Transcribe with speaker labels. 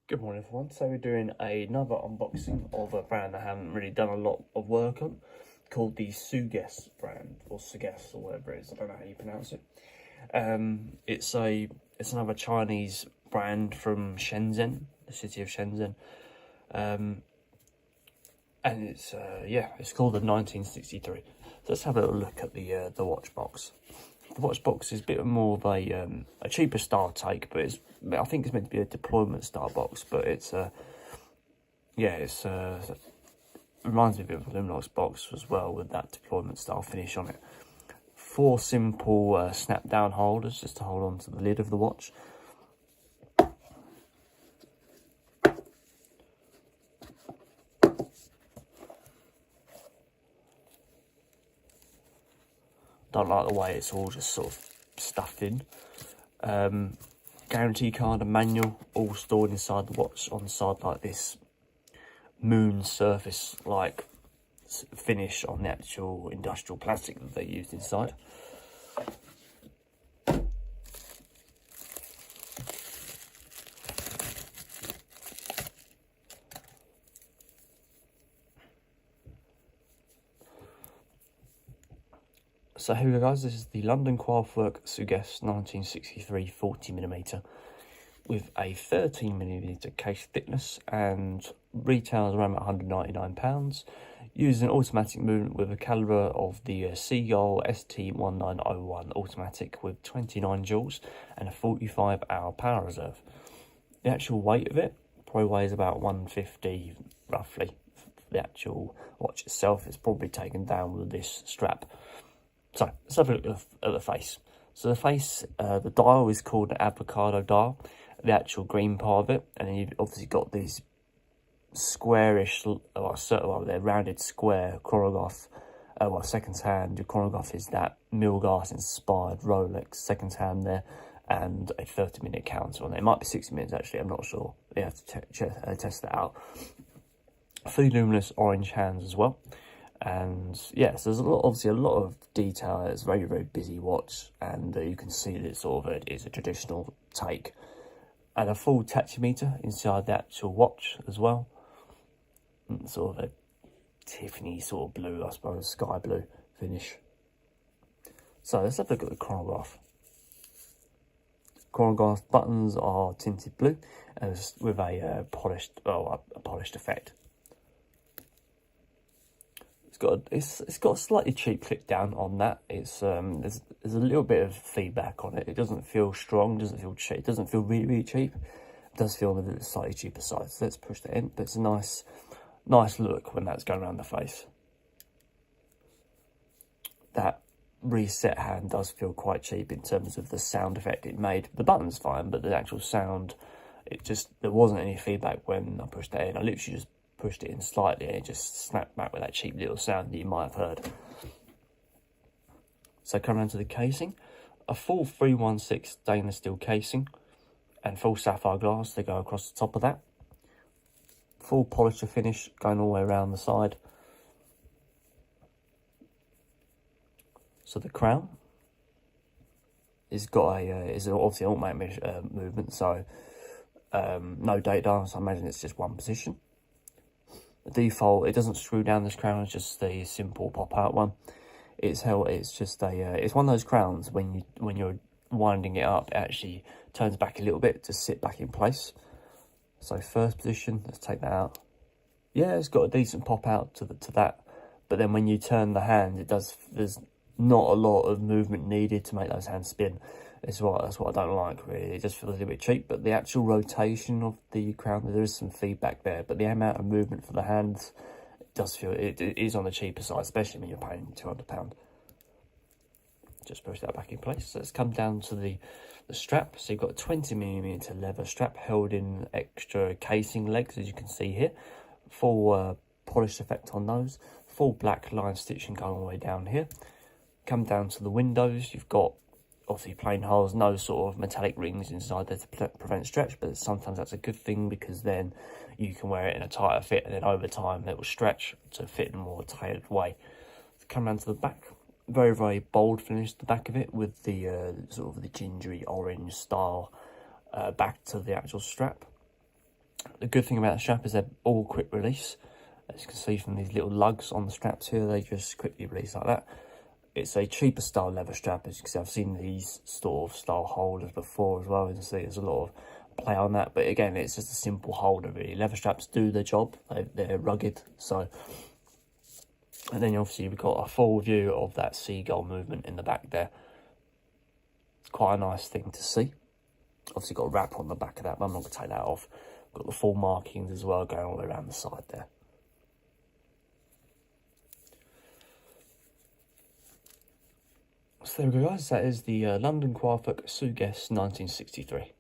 Speaker 1: Good morning everyone, so we're doing another unboxing of a brand I haven't really done a lot of work on, called the Sugess brand, or Sugess, or whatever it is, I don't know how you pronounce it. It's another Chinese brand from Shenzhen, the city of Shenzhen, and it's called the 1963. So let's have a little look at the watch box. The watch box is a bit more of a cheaper style take, but I think it's meant to be a deployment style box. But it reminds me a bit of a Luminox box as well, with that deployment style finish on it. 4 simple snap down holders just to hold on to the lid of the watch. Don't like the way it's all just sort of stuffed in. Guarantee card and manual all stored inside the watch on the side, like this moon surface like finish on the actual industrial plastic that they used inside. So here we go guys, this is the London Craftwork Sugess 1963 40mm with a 13mm case thickness, and retails around about £199, using an automatic movement with a calibre of the Seagull ST1901 automatic with 29 joules and a 45-hour power reserve. The actual weight of it probably weighs about 150 roughly. The actual watch itself is probably taken down with this strap. So let's have a look at the face. So the face, the dial is called an avocado dial, the actual green part of it, and then you've obviously got these squarish, they're rounded square chronograph. Second hand, the chronograph is that Milgauss inspired Rolex second hand there, and a 30-minute counter on it. It might be 60 minutes actually, I'm not sure. You have to test that out. Fully luminous orange hands as well. And yes, there's obviously a lot of detail. It's a very, very busy watch, and you can see that it is a traditional take, and a full tachymeter inside the actual watch as well. And sort of a Tiffany sort of blue, I suppose, sky blue finish. So let's have a look at the chronograph. Chronograph buttons are tinted blue, and with a polished effect. It's got a slightly cheap clip down on that. It's there's a little bit of feedback on it. It doesn't feel strong, doesn't feel cheap, it doesn't feel really, really cheap. It does feel on the slightly cheaper side. So let's push that in. But it's a nice look when that's going around the face. That reset hand does feel quite cheap in terms of the sound effect it made. The button's fine, but the actual sound, there wasn't any feedback when I pushed that in. I literally just pushed it in slightly and it just snapped back with that cheap little sound that you might have heard. So coming on to the casing, a full 316 stainless steel casing and full sapphire glass to go across the top of that. Full polisher finish going all the way around the side. So the crown is obviously an automatic movement, so no data, so I imagine it's just one position. The default, it doesn't screw down this crown, it's just the simple pop out one. It's one of those crowns when you're winding it up, it actually turns back a little bit to sit back in place. So first position, let's take that out. Yeah, it's got a decent pop out to that, but then when you turn the hand, there's not a lot of movement needed to make those hands spin. That's what I don't like, really. It just feels a little bit cheap, but the actual rotation of the crown, there is some feedback there, but the amount of movement for the hands, it is on the cheaper side, especially when you're paying £200. Just push that back in place. So let's come down to the strap. So you've got a 20mm leather strap held in extra casing legs, as you can see here. Full polish effect on those. Full black line stitching going all the way down here. Come down to the windows. You've got obviously plain holes, no sort of metallic rings inside there to prevent stretch, but sometimes that's a good thing because then you can wear it in a tighter fit, and then over time it will stretch to fit in a more tailored way. Come down to the back, very, very bold finish the back of it with the sort of the gingery orange style back to the actual strap. The good thing about the strap is they're all quick release. As you can see from these little lugs on the straps here, they just quickly release like that. It's a cheaper style leather strap, as you can see. I've seen these sort of style holders before as well. As you can see, there's a lot of play on that, but again, it's just a simple holder really. Leather straps do their job. They're rugged, so. And then obviously we've got a full view of that seagull movement in the back there. It's quite a nice thing to see. Obviously got a wrap on the back of that, but I'm not going to take that off. Got the full markings as well going all the way around the side there. So there we go guys, that is the London Craftwork Sugess 1963.